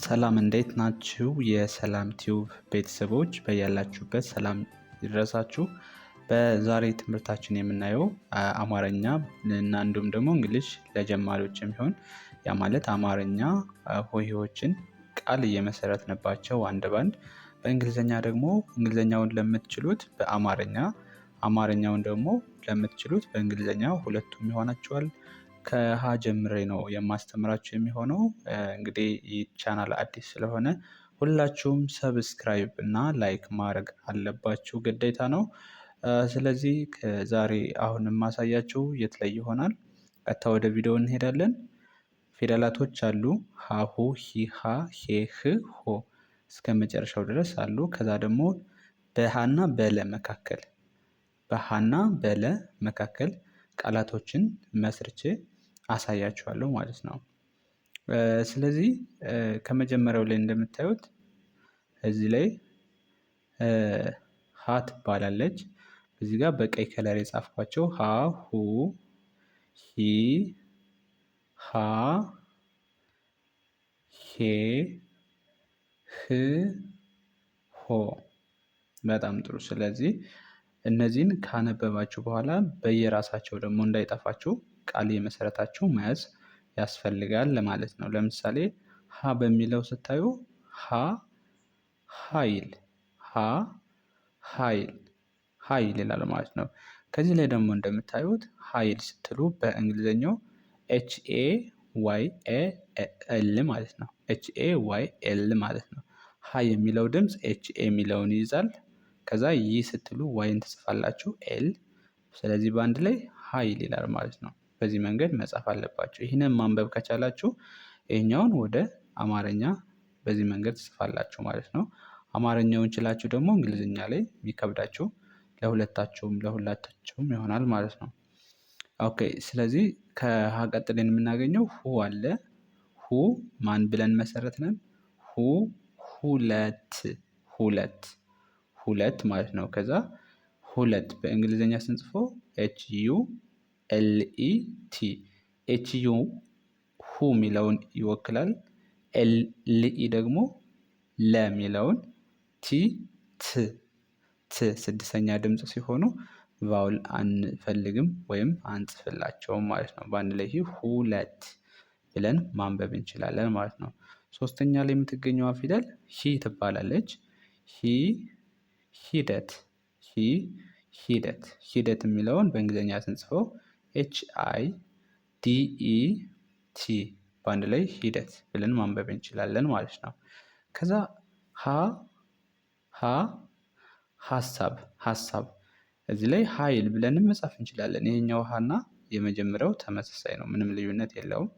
ሰላም እንዴት ናችሁ? የሰላም ቲዩብ ቤተሰቦች በያላችሁበት ሰላም ይድረሳችሁ። በዛሬ ትምህርታችን የምናየው አማርኛ እና እንዲሁም ደግሞ እንግሊሽ ለጀማሪዎች የሚሆን ያ ማለት አማርኛ ሆሄዎችን ቃል እየመሰረትንባቸው አንድ ባንድ፣ በእንግሊዝኛ ደግሞ እንግሊዝኛውን ለምትችሉት በአማርኛ አማርኛውን ደግሞ ለምትችሉት በእንግሊዝኛ ሁለቱም ይሆናቸዋል። ከሀ ጀምሬ ነው የማስተምራችሁ የሚሆነው። እንግዲህ ይህ ቻናል አዲስ ስለሆነ ሁላችሁም ሰብስክራይብ እና ላይክ ማድረግ አለባችሁ፣ ግዴታ ነው። ስለዚህ ዛሬ አሁን የማሳያችሁ የት ላይ ይሆናል። ቀጥታ ወደ ቪዲዮ እንሄዳለን። ፊደላቶች አሉ ሀሁ፣ ሂሃ፣ ሄህ፣ ሆ እስከ መጨረሻው ድረስ አሉ። ከዛ ደግሞ በሃና በለ መካከል በሃና በለ መካከል ቃላቶችን መስርቼ አሳያችኋለሁ ማለት ነው። ስለዚህ ከመጀመሪያው ላይ እንደምታዩት እዚህ ላይ ሀ ትባላለች። እዚህ ጋር በቀይ ከለር የጻፍኳቸው ሀ፣ ሁ፣ ሂ፣ ሃ፣ ሄ፣ ህ፣ ሆ። በጣም ጥሩ። ስለዚህ እነዚህን ካነበባችሁ በኋላ በየራሳቸው ደግሞ እንዳይጠፋችሁ ቃል የመሰረታችሁ መያዝ ያስፈልጋል ለማለት ነው። ለምሳሌ ሀ በሚለው ስታዩ ሀ ኃይል፣ ሀ ኃይል፣ ኃይል ይላል ማለት ነው። ከዚህ ላይ ደግሞ እንደምታዩት ኃይል ስትሉ በእንግሊዝኛው ኤችኤ ዋይ ኤል ማለት ነው። ኤችኤ ዋይ ኤል ማለት ነው። ሀ የሚለው ድምፅ ኤችኤ የሚለውን ይይዛል። ከዛ ይ ስትሉ ዋይን ትጽፋላችሁ ኤል። ስለዚህ በአንድ ላይ ኃይል ይላል ማለት ነው። በዚህ መንገድ መጻፍ አለባችሁ። ይህንን ማንበብ ከቻላችሁ ይህኛውን ወደ አማርኛ በዚህ መንገድ ትጽፋላችሁ ማለት ነው። አማርኛውን ችላችሁ ደግሞ እንግሊዝኛ ላይ የሚከብዳችሁ ለሁላችሁም ይሆናል ማለት ነው። ኦኬ። ስለዚህ ከሀ ቀጥለን የምናገኘው ሁ አለ። ሁ ማን ብለን መሰረትነን? ሁ ሁለት፣ ሁለት፣ ሁለት ማለት ነው። ከዛ ሁለት በእንግሊዝኛ ስንጽፈው ኤች ዩ ኤል ኢ ቲ። ኤች ዩ ሁ የሚለውን ይወክላል። ኤል ኢ ደግሞ ለ የሚለውን፣ ቲ ት፣ ት ስድስተኛ ድምፅ ሲሆኑ ቫውል አንፈልግም ወይም አንጽፍላቸውም ማለት ነው። በአንድ ላይ ሁለት ብለን ማንበብ እንችላለን ማለት ነው። ሶስተኛ ላይ የምትገኘዋ ፊደል ሂ ትባላለች። ሂ ሂደት፣ ሂ ሂደት። ሂደት የሚለውን በእንግሊዝኛ ስንጽፈው ኤች አይ ዲ ኢ ቲ በአንድ ላይ ሂደት ብለን ማንበብ እንችላለን ማለት ነው። ከዛ ሀ ሀሳብ፣ ሀሳብ እዚህ ላይ ኃይል ብለንም መጻፍ እንችላለን። ይሄኛው ሀና የመጀመሪያው ተመሳሳይ ነው፣ ምንም ልዩነት የለውም።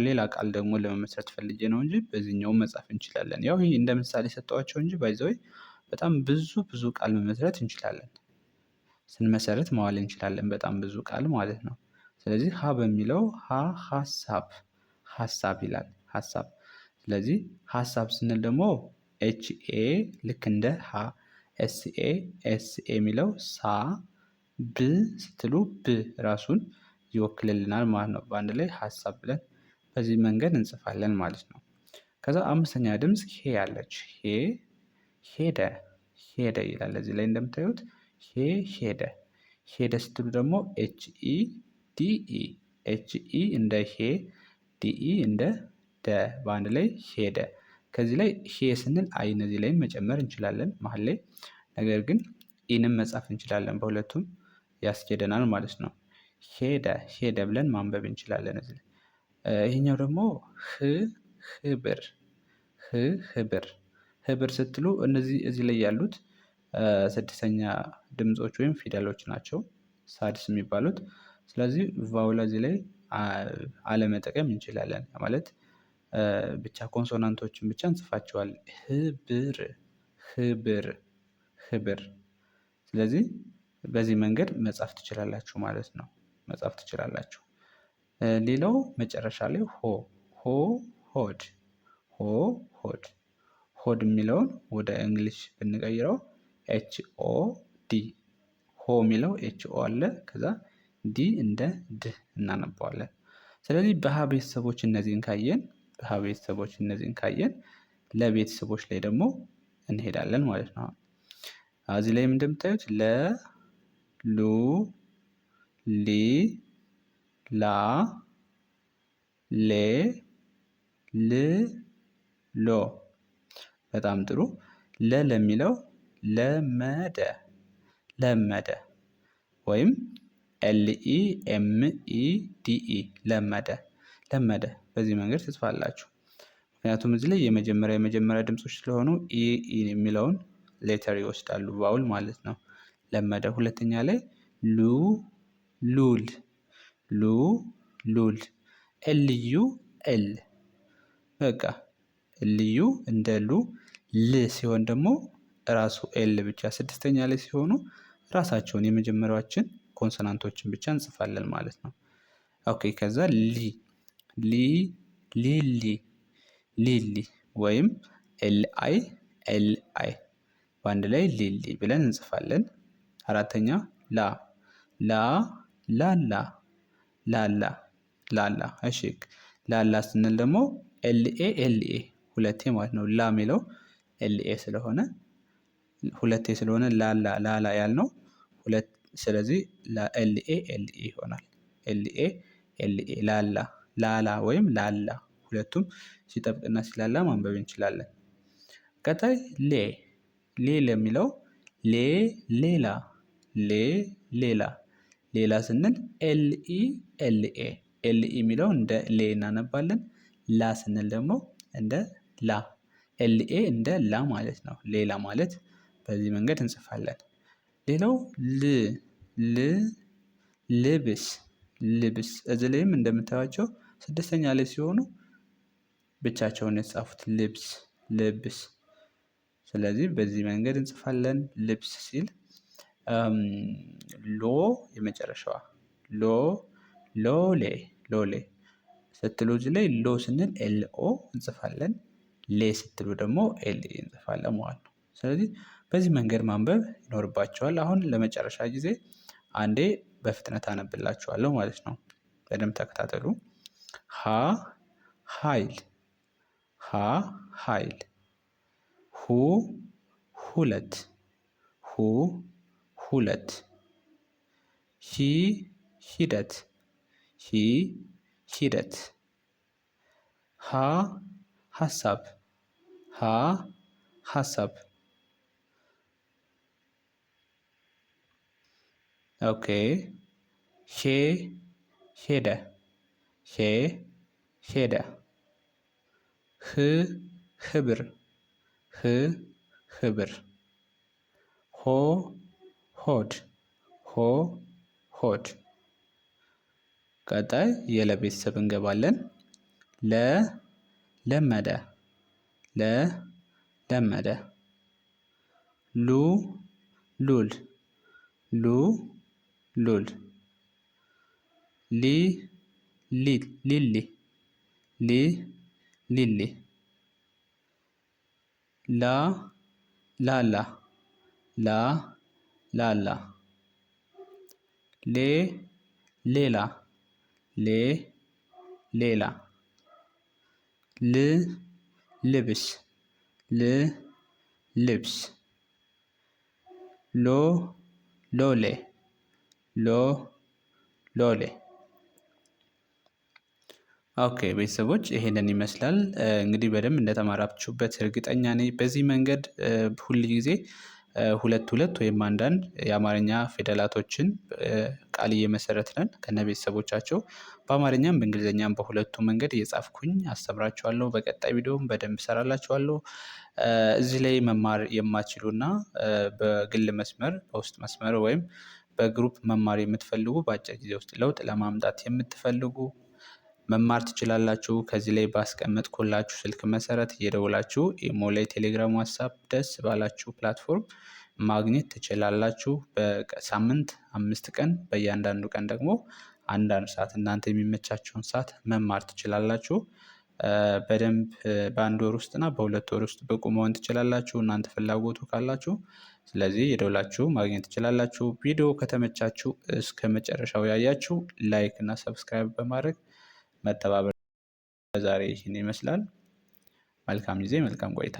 ሌላ ቃል ደግሞ ለመመስረት ፈልጌ ነው እንጂ በዚህኛው መጻፍ እንችላለን። ያው ይሄ እንደ ምሳሌ ሰጠኋቸው እንጂ ባይ ዘ ዌይ በጣም ብዙ ቃል መመስረት እንችላለን። ስንመሰርት መዋል እንችላለን በጣም ብዙ ቃል ማለት ነው። ስለዚህ ሀ በሚለው ሀሳብ፣ ሀሳብ ይላል ሀሳብ። ስለዚህ ሀሳብ ስንል ደግሞ ኤችኤ ልክ እንደ ሀ፣ ኤስኤ ኤስኤ የሚለው ሳ፣ ብ ስትሉ ብ ራሱን ይወክልልናል ማለት ነው። በአንድ ላይ ሀሳብ ብለን በዚህ መንገድ እንጽፋለን ማለት ነው። ከዛ አምስተኛ ድምፅ ሄ ያለች፣ ሄ ሄደ፣ ሄደ ይላል። እዚህ ላይ እንደምታዩት ሄ ሄደ። ሄደ ስትሉ ደግሞ ኤች ኢ ዲ ኢ፣ ኤች ኢ እንደ ሄ፣ ዲ ኢ እንደ ደ በአንድ ላይ ሄደ። ከዚህ ላይ ሄ ስንል አይ እነዚህ ላይም መጨመር እንችላለን መሀል ላይ። ነገር ግን ኢንም መጻፍ እንችላለን፣ በሁለቱም ያስኬደናል ማለት ነው። ሄደ፣ ሄደ ብለን ማንበብ እንችላለን እዚህ ላይ። ይሄኛው ደግሞ ህብር፣ ህብር፣ ህብር ስትሉ እነዚህ እዚህ ላይ ያሉት ስድስተኛ ድምጾች ወይም ፊደሎች ናቸው ሳድስ የሚባሉት። ስለዚህ ቫውል እዚህ ላይ አለመጠቀም እንችላለን ማለት ብቻ ኮንሶናንቶችን ብቻ እንጽፋቸዋለን። ህብር፣ ህብር፣ ህብር። ስለዚህ በዚህ መንገድ መጻፍ ትችላላችሁ ማለት ነው፣ መጻፍ ትችላላችሁ። ሌላው መጨረሻ ላይ ሆድ፣ ሆድ፣ ሆድ የሚለውን ወደ እንግሊሽ ብንቀይረው ኤች ኦ ዲ፣ ሆ የሚለው ኤች ኦ አለ፣ ከዛ ዲ እንደ ድ እናነባዋለን። ስለዚህ በሀ ቤተሰቦች እነዚህን ካየን በሀ ቤተሰቦች እነዚህን ካየን ለቤተሰቦች ላይ ደግሞ እንሄዳለን ማለት ነው። እዚህ ላይም እንደምታዩት ለ፣ ሉ፣ ሊ፣ ላ፣ ሌ፣ ል፣ ሎ። በጣም ጥሩ። ለ ለሚለው ለመደ፣ ለመደ ወይም LEMEDE ለመደ፣ ለመደ። በዚህ መንገድ ትጽፋላችሁ። ምክንያቱም እዚህ ላይ የመጀመሪያ ድምጾች ስለሆኑ ኢ የሚለውን ሌተር ይወስዳሉ፣ ቫውል ማለት ነው። ለመደ። ሁለተኛ ላይ ሉ፣ ሉል፣ ሉ፣ ሉል። LUL በቃ ልዩ እንደ ሉ፣ ል ሲሆን ደግሞ ራሱ ኤል ብቻ። ስድስተኛ ላይ ሲሆኑ ራሳቸውን የመጀመሪያዎችን ኮንሶናንቶችን ብቻ እንጽፋለን ማለት ነው። ኦኬ። ከዛ ሊ፣ ሊ፣ ሊሊ፣ ሊሊ ወይም LI በአንድ ላይ ሊሊ ብለን እንጽፋለን። አራተኛ ላ፣ ላ፣ ላላ፣ ላላ፣ ላላ። እሺ ላላ ስንል ደግሞ LA ሁለቴ ማለት ነው። ላ የሚለው LA ስለሆነ ሁለቴ ስለሆነ ላላ፣ ላላ ያልነው ሁለት። ስለዚህ LA ይሆናል። LA ላላ፣ ላላ ወይም ላላ። ሁለቱም ሲጠብቅና ሲላላ ማንበብ እንችላለን። ቀጣይ ሌ፣ ሌ ለሚለው ሌ፣ ሌላ፣ ሌ፣ ሌላ። ሌላ ስንል LE የሚለው እንደ ሌ እናነባለን። ላ ስንል ደግሞ እንደ ላ፣ LA እንደ ላ ማለት ነው። ሌላ ማለት በዚህ መንገድ እንጽፋለን። ሌላው ል፣ ል፣ ልብስ፣ ልብስ። እዚህ ላይም እንደምታዩቸው ስድስተኛ ላይ ሲሆኑ ብቻቸውን የተጻፉት ልብስ፣ ልብስ። ስለዚህ በዚህ መንገድ እንጽፋለን። ልብስ ሲል ሎ የመጨረሻዋ ሎ፣ ሎሌ፣ ሎሌ ስትሉ እዚህ ላይ ሎ ስንል LO እንጽፋለን። ሌ ስትሉ ደግሞ LE እንጽፋለን ማለት ነው። ስለዚህ በዚህ መንገድ ማንበብ ይኖርባቸዋል። አሁን ለመጨረሻ ጊዜ አንዴ በፍጥነት አነብላችኋለሁ ማለት ነው። በደንብ ተከታተሉ። ሀ፣ ኃይል፣ ሀ፣ ኃይል። ሁ፣ ሁለት፣ ሁ፣ ሁለት። ሂ፣ ሂደት፣ ሂ፣ ሂደት። ሀ፣ ሀሳብ፣ ሀ፣ ሀሳብ። ኦኬ። ሄ፣ ሄደ፣ ሄ፣ ሄደ። ህ፣ ህብር፣ ህ፣ ህብር። ሆ፣ ሆድ፣ ሆ፣ ሆድ። ቀጣይ የለ ቤተሰብ እንገባለን። ለ፣ ለመደ፣ ለ፣ ለመደ። ሉ፣ ሉል፣ ሉ፣ ሉል። ሊ፣ ሊሊ፣ ሊ፣ ሊሊ። ላ፣ ላላ፣ ላ፣ ላላ። ሌ፣ ሌላ፣ ሌ፣ ሌላ። ል፣ ልብስ፣ ል፣ ልብስ። ሎ፣ ሎሌ፣ ሎ፣ ሎሌ። ኦኬ ቤተሰቦች ይሄንን ይመስላል። እንግዲህ በደንብ እንደተማራችሁበት እርግጠኛ ነኝ። በዚህ መንገድ ሁል ጊዜ ሁለት ወይም አንዳንድ የአማርኛ ፊደላቶችን ቃል እየመሰረትን ከነ ቤተሰቦቻቸው በአማርኛም በእንግሊዝኛም በሁለቱ መንገድ እየጻፍኩኝ አስተምራችኋለሁ። በቀጣይ ቪዲዮም በደንብ እሰራላችኋለሁ። እዚህ ላይ መማር የማትችሉና በግል መስመር፣ በውስጥ መስመር ወይም በግሩፕ መማር የምትፈልጉ በአጭር ጊዜ ውስጥ ለውጥ ለማምጣት የምትፈልጉ መማር ትችላላችሁ። ከዚህ ላይ ባስቀመጥኩላችሁ ስልክ መሰረት እየደወላችሁ ኢሞ ላይ፣ ቴሌግራም፣ ዋትሳፕ ደስ ባላችሁ ፕላትፎርም ማግኘት ትችላላችሁ። በሳምንት 5 ቀን በእያንዳንዱ ቀን ደግሞ አንዳንድ ሰዓት እናንተ የሚመቻቸውን ሰዓት መማር ትችላላችሁ። በደንብ በአንድ ወር ውስጥ እና በ2 ወር ውስጥ ብቁ መሆን ትችላላችሁ እናንተ ፍላጎቱ ካላችሁ። ስለዚህ የደውላችሁ ማግኘት ትችላላችሁ። ቪዲዮ ከተመቻችሁ እስከ መጨረሻው ያያችሁ ላይክ እና ሰብስክራይብ በማድረግ መተባበር ለዛሬ ይህን ይመስላል። መልካም ጊዜ፣ መልካም ቆይታ